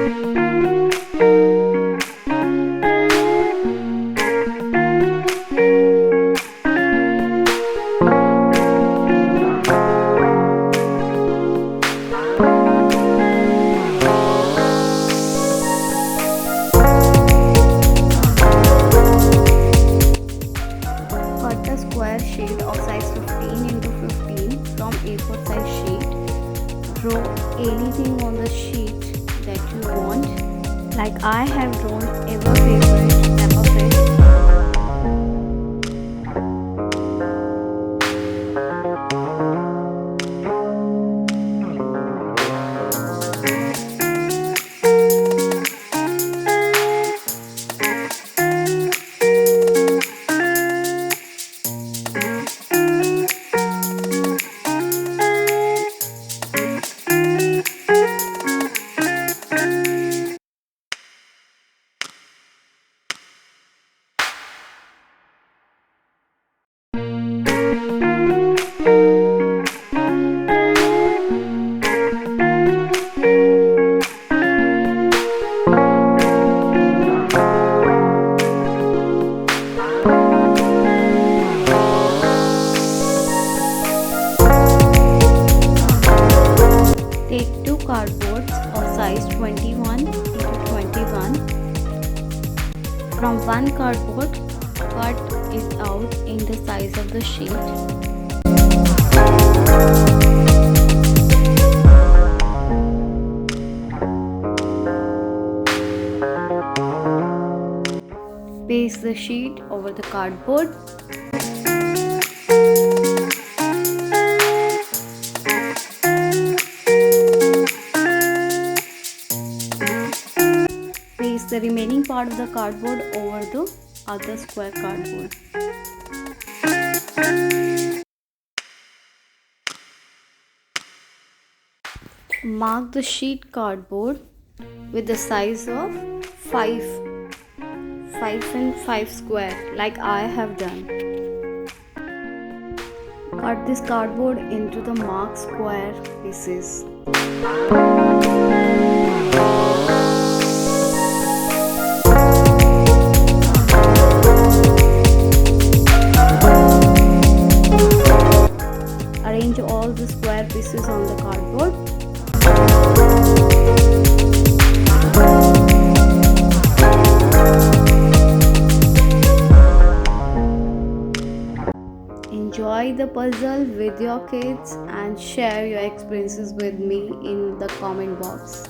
Cut the square sheet of size 15 into 15 from A4 size sheet. Draw anything on the sheet that you want. Like I have drawn ever favorite Peppa Fish. Take two cardboards of size 21 into 21. From one cardboard, cut it out in the size of the sheet. Paste the sheet over the cardboard. Paste the remaining part of the cardboard over the other square cardboard. Mark the sheet cardboard with the size of 5 and 5 square like I have done. Cut this cardboard into the marked square pieces. Arrange all the square pieces on the cardboard. Enjoy the puzzle with your kids and share your experiences with me in the comment box.